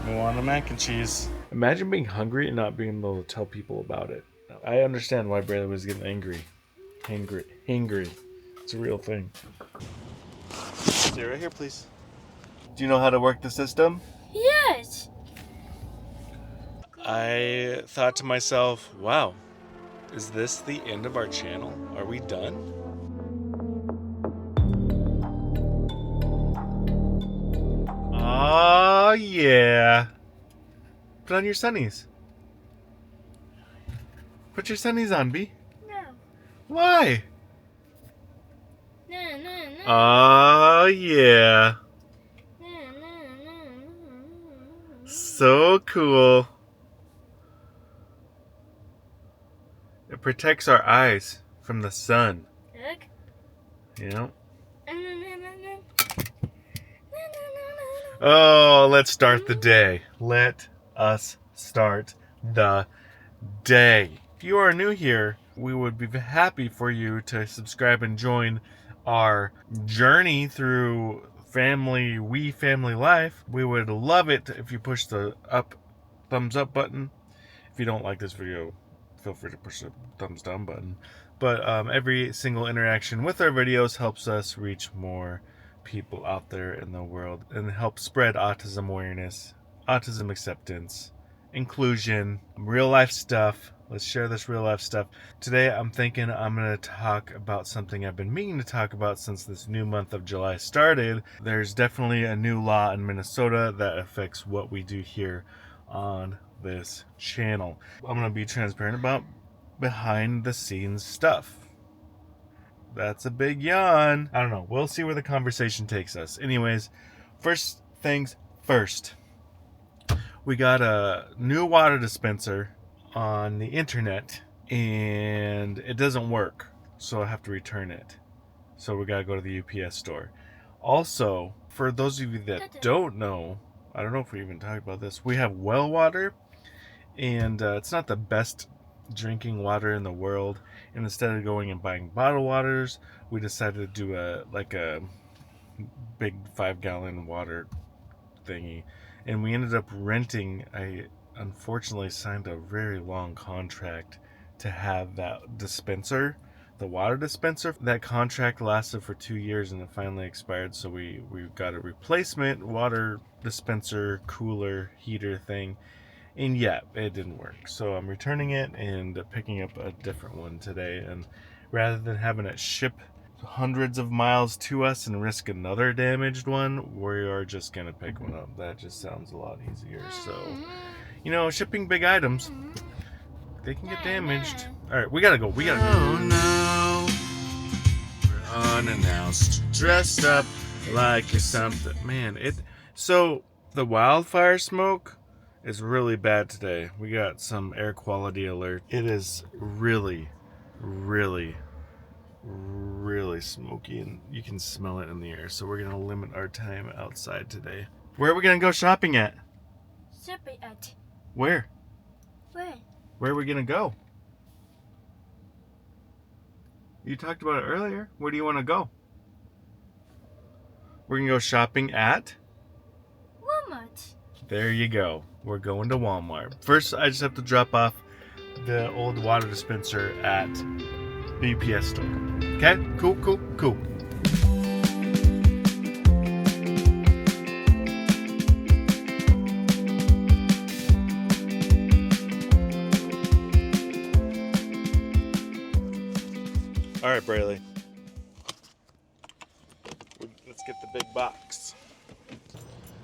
Moana mac and cheese. Imagine being hungry and not being able to tell people about it. I understand why Brayla was getting angry. Hangry. It's a real thing. Stay right here, please. Do you know how to work the system? Yes. I thought to myself, wow, is this the end of our channel? Are we done? Oh, yeah. Put on your sunnies. Put your sunnies on, B. No. Why? No. Oh, yeah. No. So cool. It protects our eyes from the sun. Look. You know? No. Oh, let's start the day. Let us start the day. If you are new here, we would be happy for you to subscribe and join our journey through family life. We would love it if you push the thumbs up button. If you don't like this video, feel free to push the thumbs down button. But every single interaction with our videos helps us reach more people out there in the world and help spread autism awareness, autism acceptance, inclusion, real life stuff. Let's share this real life stuff. Today I'm thinking I'm going to talk about something I've been meaning to talk about since this new month of July started. There's definitely a new law in Minnesota that affects what we do here on this channel. I'm going to be transparent about behind the scenes stuff. That's a big yawn. I don't know. We'll see where the conversation takes us. Anyways, first things first. We got a new water dispenser on the internet and it doesn't work. So I have to return it. So we got to go to the UPS store. Also, for those of you that don't know, I don't know if we even talked about this. We have well water and it's not the best drinking water in the world, and instead of going and buying bottled waters, we decided to do a big 5-gallon water thingy, and we ended up renting. I unfortunately signed a very long contract to have that dispenser, the water dispenser. That contract lasted for 2 years and it finally expired, so we got a replacement water dispenser, cooler, heater thing. And yeah, it didn't work. So I'm returning it and picking up a different one today. And rather than having it ship hundreds of miles to us and risk another damaged one, we are just going to pick one up. That just sounds a lot easier. So, you know, shipping big items, they can get damaged. All right, we got to go. Oh no. We're unannounced, dressed up like you're something. Man, so the wildfire smoke is really bad today. We got some air quality alert. It is really smoky and you can smell it in the air. So we're going to limit our time outside today. Where are we going to go shopping at? Shopping at. Where? Where? Where are we going to go? You talked about it earlier. Where do you want to go? We're going to go shopping at? Walmart. There you go. We're going to Walmart. First, I just have to drop off the old water dispenser at the UPS store. Okay? Cool. All right, Braylee. Let's get the big box.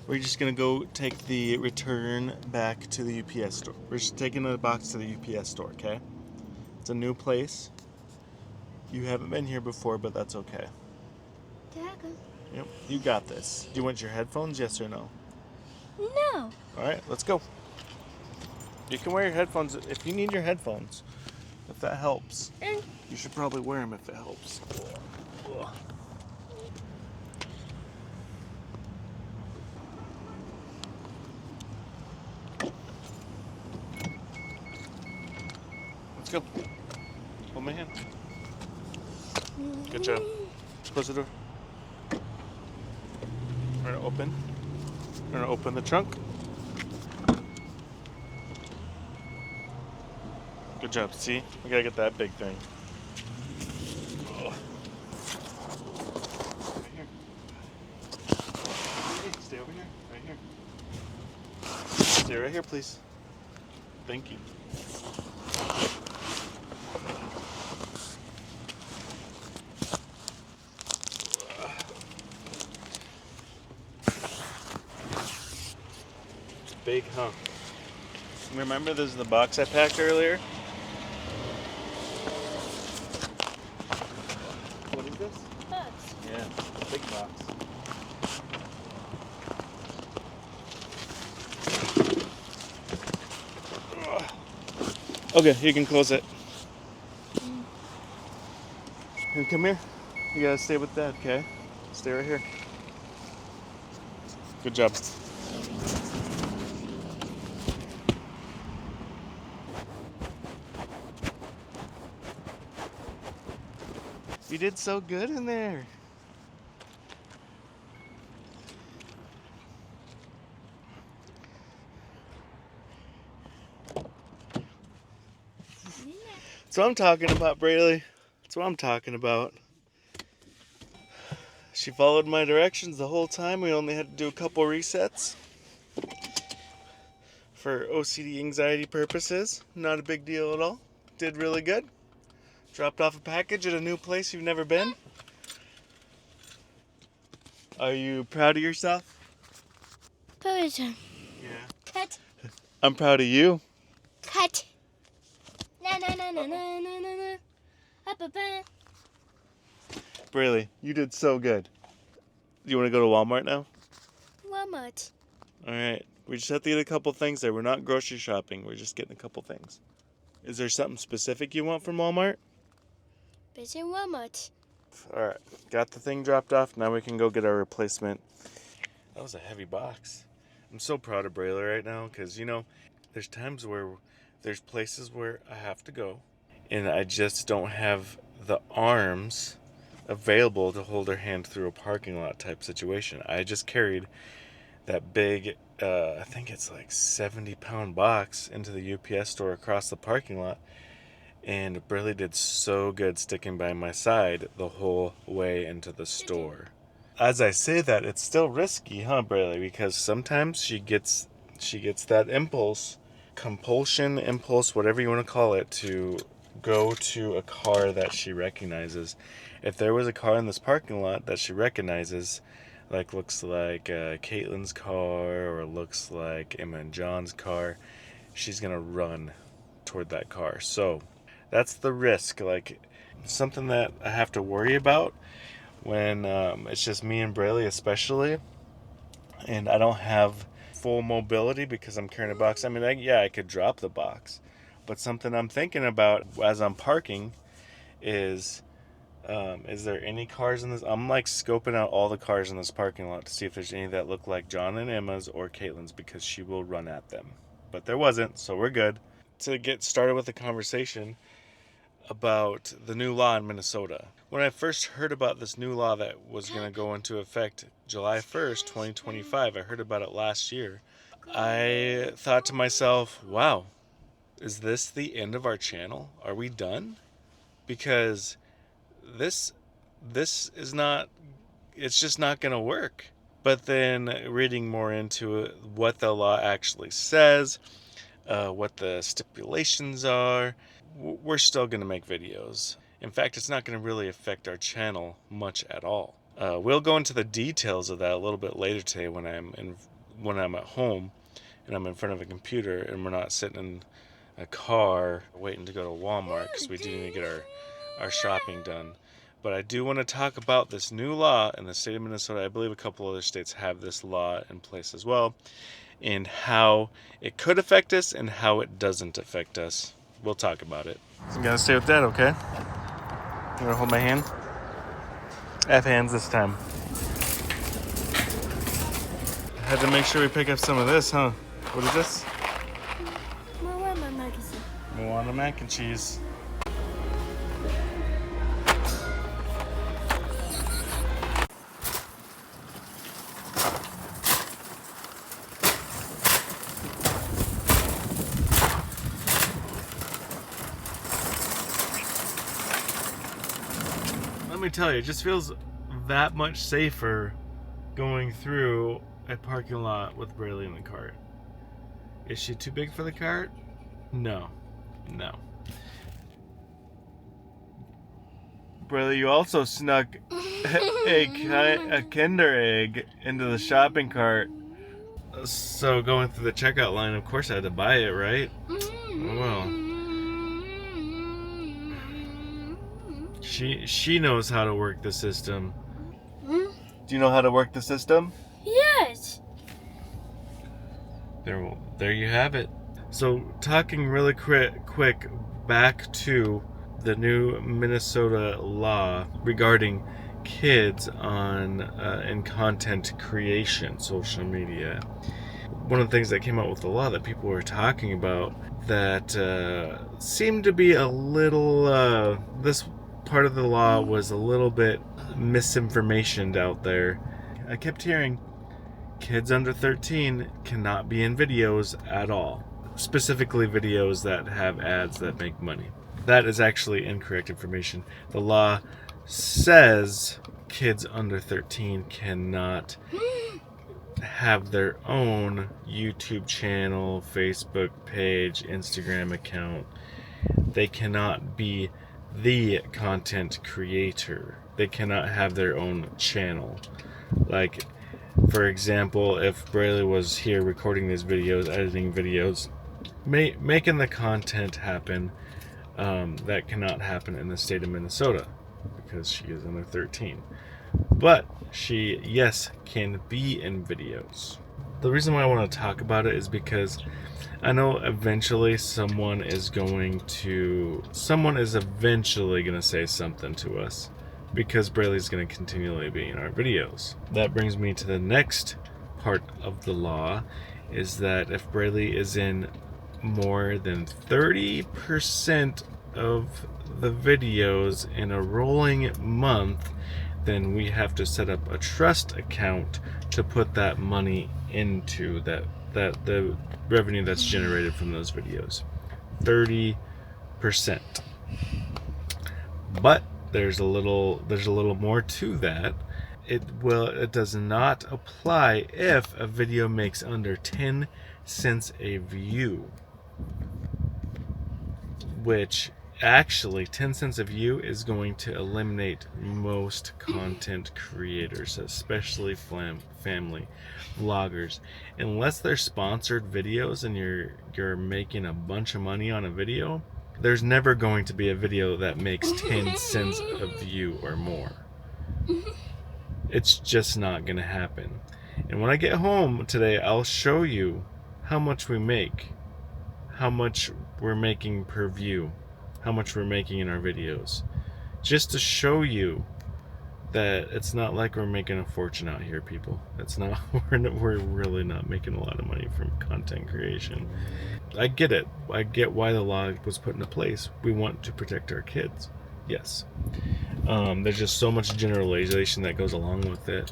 We're just going to go take the return back to the UPS store. We're just taking the box to the UPS store, okay? It's a new place. You haven't been here before, but that's okay. Yep, you got this. Do you want your headphones, yes or no? No. All right, let's go. You can wear your headphones if you need your headphones, if that helps. You should probably wear them if it helps. Ugh. Let's go. Hold my hand. Good job. Close the door. All right, open. gonna open the trunk. Good job. See, we gotta get that big thing. Oh. Right here. Hey, stay over here. Right here. Stay right here, please. Thank you. Big, huh? Remember this is the box I packed earlier? What is this? Box. Yeah, big box. Okay, you can close it. And come here. You gotta stay with Dad, okay? Stay right here. Good job. You did so good in there. That's what I'm talking about, Braylee. That's what I'm talking about. She followed my directions the whole time. We only had to do a couple resets for OCD anxiety purposes. Not a big deal at all. Did really good. Dropped off a package at a new place you've never been. Are you proud of yourself? Poison. Yeah. Cut. I'm proud of you. Cut. Na na na na na na na na. Up a bun. Braylee, you did so good. You want to go to Walmart now? Walmart. All right. We just have to get a couple things there. We're not grocery shopping. We're just getting a couple things. Is there something specific you want from Walmart? Busy Walmart. All right. Got the thing dropped off. Now we can go get our replacement. That was a heavy box. I'm so proud of Braylee right now because, there's times where there's places where I have to go and I just don't have the arms available to hold her hand through a parking lot type situation. I just carried that big, I think it's like 70-pound box into the UPS store across the parking lot, and Braylee did so good sticking by my side the whole way into the store. As I say that, it's still risky, huh, Braylee? Because sometimes she gets that impulse, compulsion, impulse, whatever you want to call it, to go to a car that she recognizes. If there was a car in this parking lot that she recognizes, looks like Caitlin's car or looks like Emma and John's car, she's gonna run toward that car. So that's the risk, something that I have to worry about when it's just me and Braylee especially, and I don't have full mobility because I'm carrying a box. I mean, I could drop the box, but something I'm thinking about as I'm parking is there any cars in this? I'm scoping out all the cars in this parking lot to see if there's any that look like John and Emma's or Caitlin's, because she will run at them. But there wasn't, so we're good. To get started with the conversation about the new law in Minnesota. When I first heard about this new law that was going to go into effect July 1st, 2025, I heard about it last year. I thought to myself, wow, is this the end of our channel? Are we done? Because this is not, it's just not going to work. But then reading more into it, what the law actually says, what the stipulations are, we're still going to make videos. In fact, it's not going to really affect our channel much at all. We'll go into the details of that a little bit later today when I'm at home and I'm in front of a computer and we're not sitting in a car waiting to go to Walmart, because we do need to get our shopping done. But I do want to talk about this new law in the state of Minnesota. I believe a couple other states have this law in place as well, and how it could affect us and how it doesn't affect us. We'll talk about it. So I'm gonna stay with Dad, okay? You wanna hold my hand? I have hands this time. I had to make sure we pick up some of this, huh? What is this? Moana magazine. Moana mac and cheese. me tell you, it just feels that much safer going through a parking lot with Braylee in the cart. Is she too big for the cart? No. Braylee, you also snuck a Kinder Egg into the shopping cart. So going through the checkout line, of course I had to buy it, right? Well, she knows how to work the system. Do you know how to work the system? Yes. There you have it. So talking really quick back to the new Minnesota law regarding kids on in content creation, social media. One of the things that came out with the law that people were talking about that seemed to be a little, this part of the law was a little bit misinformation out there. I kept hearing kids under 13 cannot be in videos at all, specifically videos that have ads that make money. That is actually incorrect information. The law says kids under 13 cannot have their own YouTube channel, Facebook page, Instagram account. They cannot be the content creator. They cannot have their own channel. Like, for example, if Braylee was here recording these videos, editing videos, making the content happen, that cannot happen in the state of Minnesota because she is under 13. But she, yes, can be in videos. The reason why I want to talk about it is because I know eventually someone is eventually going to say something to us because Braylee's going to continually be in our videos. That brings me to the next part of the law, is that if Braylee is in more than 30% of the videos in a rolling month, then we have to set up a trust account to put that money into the revenue that's generated from those videos. 30%. But there's a little more to that. It does not apply if a video makes under 10 cents a view, which actually 10 cents a view is going to eliminate most content creators, especially family vloggers. Unless they're sponsored videos and you're making a bunch of money on a video, there's never going to be a video that makes 10 cents a view or more. It's just not going to happen. And when I get home today, I'll show you how much we make, how much we're making per view, how much we're making in our videos, just to show you that it's not like we're making a fortune out here, people. It's not. We're really not making a lot of money from content creation. I get it. I get why the law was put into place. We want to protect our kids. Yes. There's just so much generalization that goes along with it,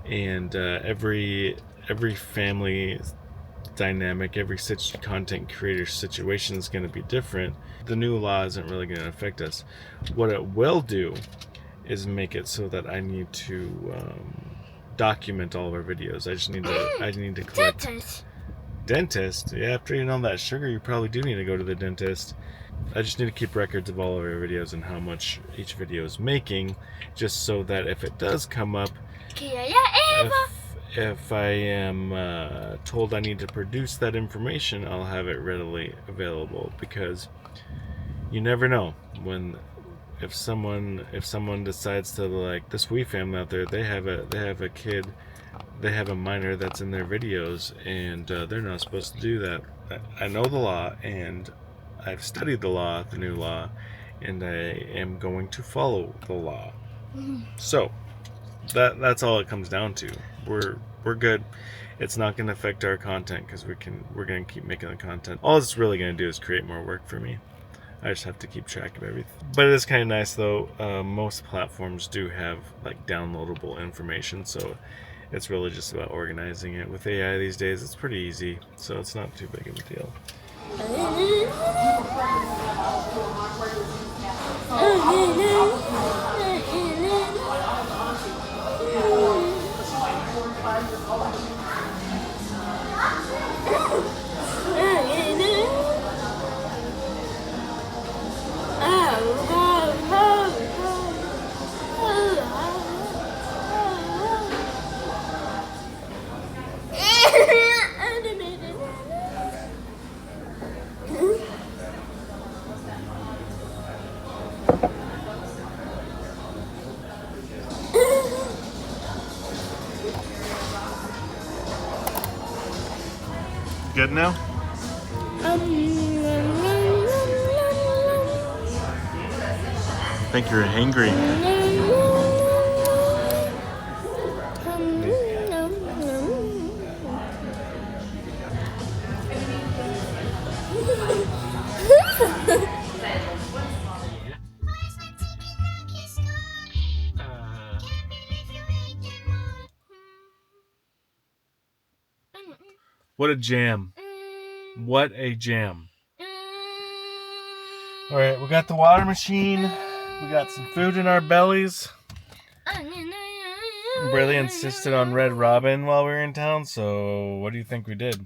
and every family dynamic, every content creator situation is going to be different. The new law isn't really going to affect us. What it will do is make it so that I need to document all of our videos. I need to collect. Dentist? Yeah, after eating all that sugar, you probably do need to go to the dentist. I just need to keep records of all of our videos and how much each video is making, just so that if it does come up, if I am told I need to produce that information, I'll have it readily available, because you never know if someone decides to, like this weefam out there, they have a kid, they have a minor that's in their videos, and they're not supposed to do that. I know the law, and I've studied the law, the new law, and I am going to follow the law. So that's all it comes down to. We're good. It's not going to affect our content because we're going to keep making the content. All it's really going to do is create more work for me. I just have to keep track of everything. But it is kind of nice though. Most platforms do have like downloadable information, so it's really just about organizing it. With AI these days, it's pretty easy, so it's not too big of a deal. good now? I think you're hangry. What a jam. What a jam. Alright, we got the water machine. We got some food in our bellies. Braylee insisted on Red Robin while we were in town, so what do you think we did?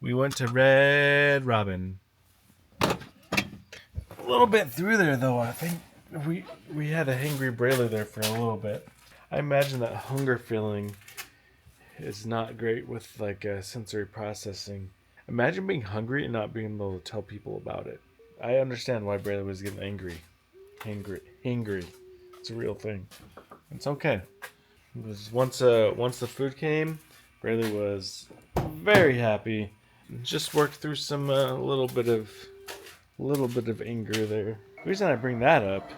We went to Red Robin. A little bit through there, though. I think we had a hangry Braylee there for a little bit. I imagine that hunger feeling is not great with like sensory processing. Imagine being hungry and not being able to tell people about it. I understand why Braylee was getting angry. Hangry. It's a real thing. It's okay. It was once the food came, Braylee was very happy. Just worked through some little bit of anger there. The reason I bring that up,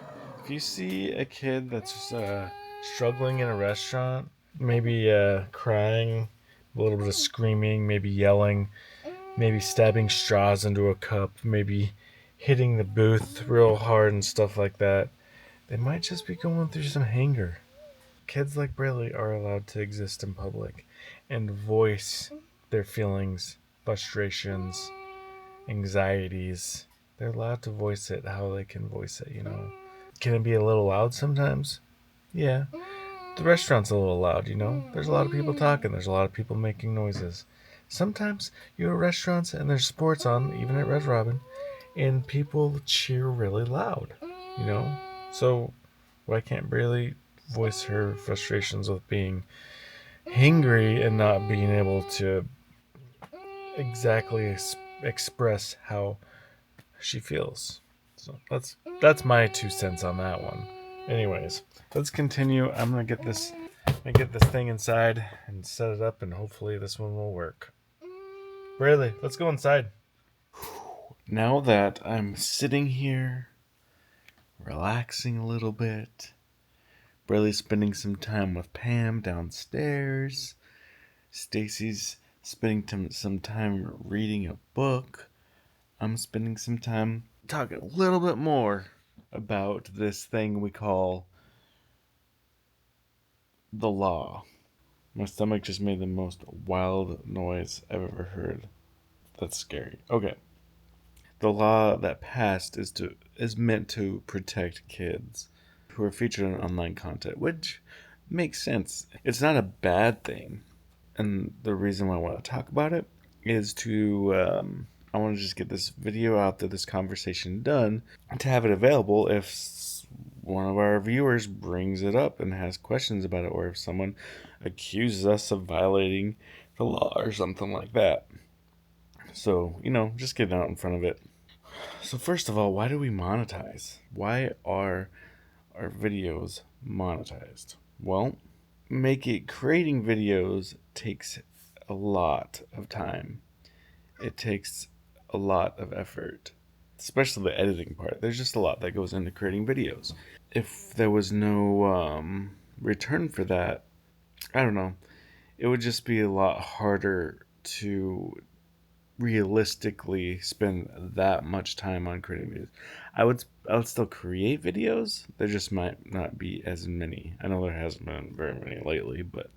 if you see a kid that's struggling in a restaurant, maybe crying, a little bit of screaming, maybe yelling, maybe stabbing straws into a cup, maybe hitting the booth real hard and stuff like that, they might just be going through some anger. Kids like Braylee are allowed to exist in public and voice their feelings, frustrations, anxieties. They're allowed to voice it how they can voice it, you know. Can it be a little loud sometimes? Yeah. The restaurant's a little loud, you know. There's a lot of people talking, there's a lot of people making noises. Sometimes you go to restaurants and there's sports on, even at Red Robin, and people cheer really loud, you know. So why can't Braylee voice her frustrations with being hangry and not being able to exactly express how she feels? So that's my 2 cents on that one. Anyways, let's continue. I'm gonna get this thing inside and set it up, and hopefully this one will work. Braylee, let's go inside. Now that I'm sitting here, relaxing a little bit, Braylee's spending some time with Pam downstairs. Stacy's spending some time reading a book. I'm spending some time talking a little bit more about this thing we call the law. My stomach just made the most wild noise I've ever heard. That's scary. Okay. The law that passed is meant to protect kids who are featured in online content, which makes sense. It's not a bad thing. And the reason why I want to talk about it is I want to just get this video out there, this conversation done, to have it available if one of our viewers brings it up and has questions about it, or if someone accuses us of violating the law or something like that. So, just getting out in front of it. So first of all, why do we monetize? Why are our videos monetized? Well, creating videos takes a lot of time. It takes a lot of effort, especially the editing part. There's just a lot that goes into creating videos. If there was no return for that, I don't know, it would just be a lot harder to realistically spend that much time on creating videos. I would still create videos. There just might not be as many. I know there hasn't been very many lately, but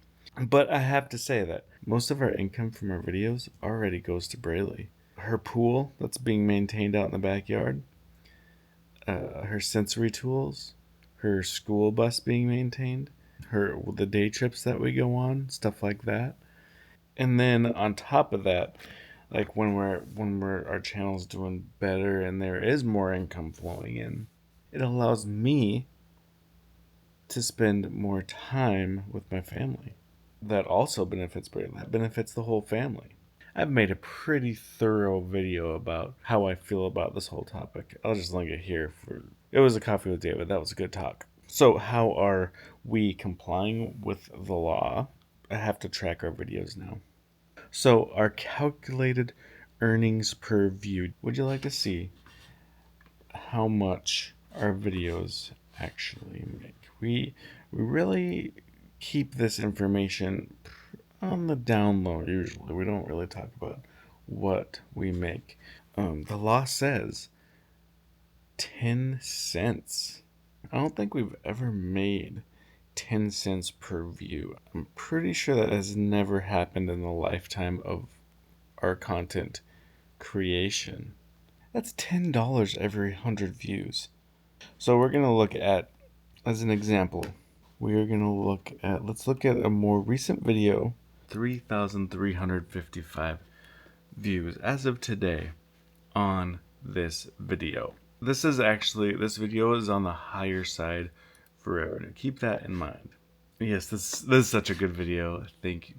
I have to say that most of our income from our videos already goes to Braylee. Her pool that's being maintained out in the backyard, her sensory tools, her school bus being maintained, the day trips that we go on, stuff like that. And then on top of that, like when our channel's doing better and there is more income flowing in, it allows me to spend more time with my family. That also benefits Braylee. That benefits the whole family. I've made a pretty thorough video about how I feel about this whole topic. I'll just link it here. It was a coffee with David. That was a good talk. So how are we complying with the law? I have to track our videos now. So our calculated earnings per view. Would you like to see how much our videos actually make? We really keep this information on the down low usually. We don't really talk about what we make. The law says 10 cents. I don't think we've ever made 10 cents per view. I'm pretty sure that has never happened in the lifetime of our content creation. That's $10 every 100 views. So we're going to look at, as an example, we are going to look at, let's look at a more recent video, 3,355 views as of today on this video. This video is on the higher side for revenue. Keep that in mind. Yes, this is such a good video. Thank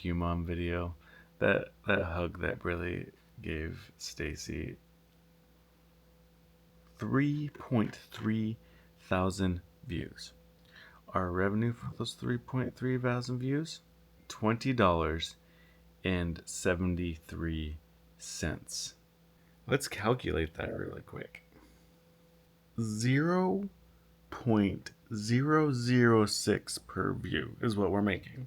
you mom video. That hug that really gave Stacy 3.3 thousand views. Our revenue for those 3.3 thousand views, $20.73. Let's calculate that really quick. 0.006 per view is what we're making.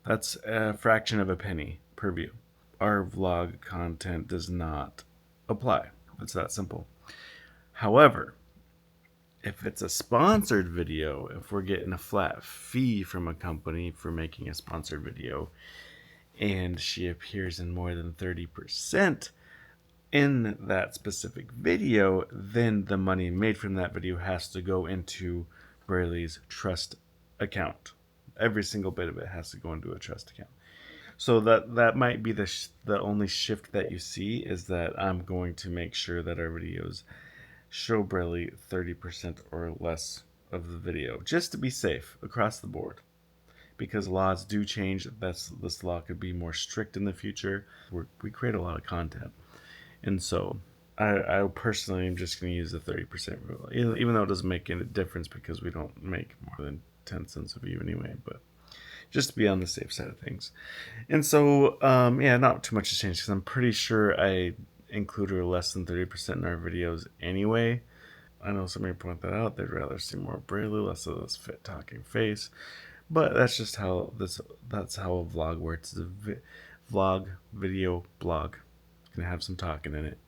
That's a fraction of a penny per view. Our vlog content does not apply. It's that simple. However, if it's a sponsored video, if we're getting a flat fee from a company for making a sponsored video, and she appears in more than 30% in that specific video, then the money made from that video has to go into Braylee's trust account. Every single bit of it has to go into a trust account. So that might be the only shift that you see, is that I'm going to make sure that our videos show Braylee 30% or less of the video, just to be safe across the board. Because laws do change. This law could be more strict in the future. We create a lot of content. And so I personally am just going to use the 30% rule, even though it doesn't make any difference because we don't make more than 10 cents a view anyway, but just to be on the safe side of things. And so, yeah, not too much has changed because I'm pretty sure I included less than 30% in our videos anyway. I know somebody pointed that out. They'd rather see more Braylee, less of this fit talking face. But that's just how that's how a vlog works. It's a vlog, video, blog. It's going to have some talking in it.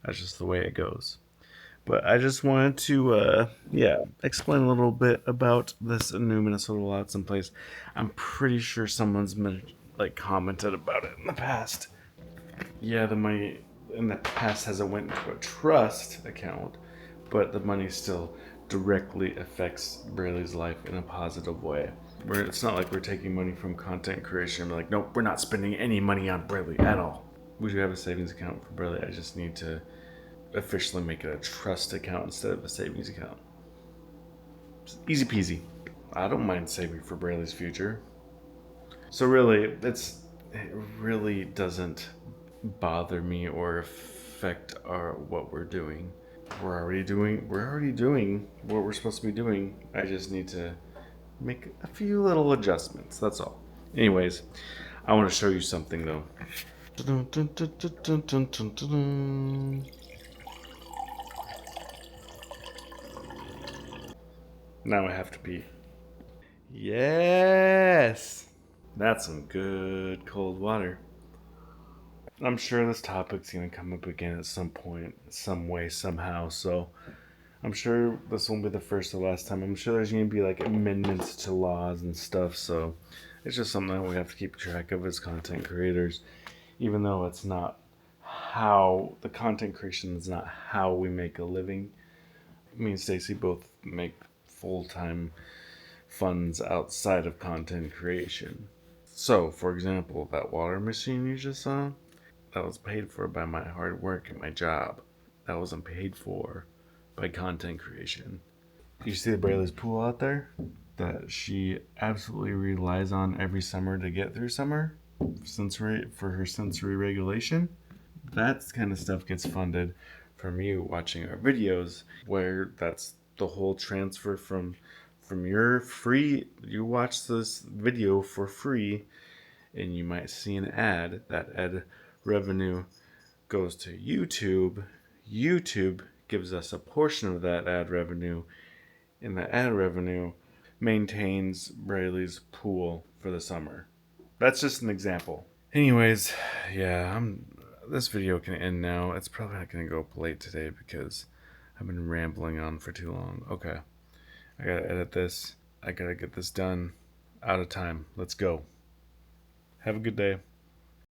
That's just the way it goes. But I just wanted to, explain a little bit about this new Minnesota law that's in place. I'm pretty sure someone's been, commented about it in the past. Yeah, the money in the past hasn't went into a trust account, but the money still directly affects Braylee's life in a positive way. Where it's not like we're taking money from content creation and we're like, nope, we're not spending any money on Braylee at all. We do have a savings account for Braylee. I just need to officially make it a trust account instead of a savings account. It's easy peasy. I don't mind saving for Braylee's future. So really, it really doesn't bother me or affect what we're doing. We're already doing what we're supposed to be doing. I just need to make a few little adjustments. That's all. Anyways, I want to show you something though. Now I have to pee. Yes! That's some good cold water. I'm sure this topic's going to come up again at some point, some way, somehow, so I'm sure this won't be the first or last time. I'm sure there's going to be amendments to laws and stuff, so it's just something that we have to keep track of as content creators, even though it's not how the content creation is not how we make a living. Me and Stacy both make full-time funds outside of content creation. So, for example, that water machine you just saw, that was paid for by my hard work at my job. That wasn't paid for by content creation. You see the Braylee's pool out there that she absolutely relies on every summer to get through summer for her sensory regulation? That kind of stuff gets funded from you watching our videos, where that's the whole transfer from your free, you watch this video for free, and you might see an ad. That ad revenue goes to YouTube. YouTube gives us a portion of that ad revenue, and the ad revenue maintains Braley's pool for the summer. That's just an example. Anyways, yeah, this video can end now. It's probably not going to go up late today because I've been rambling on for too long. Okay, I gotta edit this. I gotta get this done. Out of time. Let's go. Have a good day.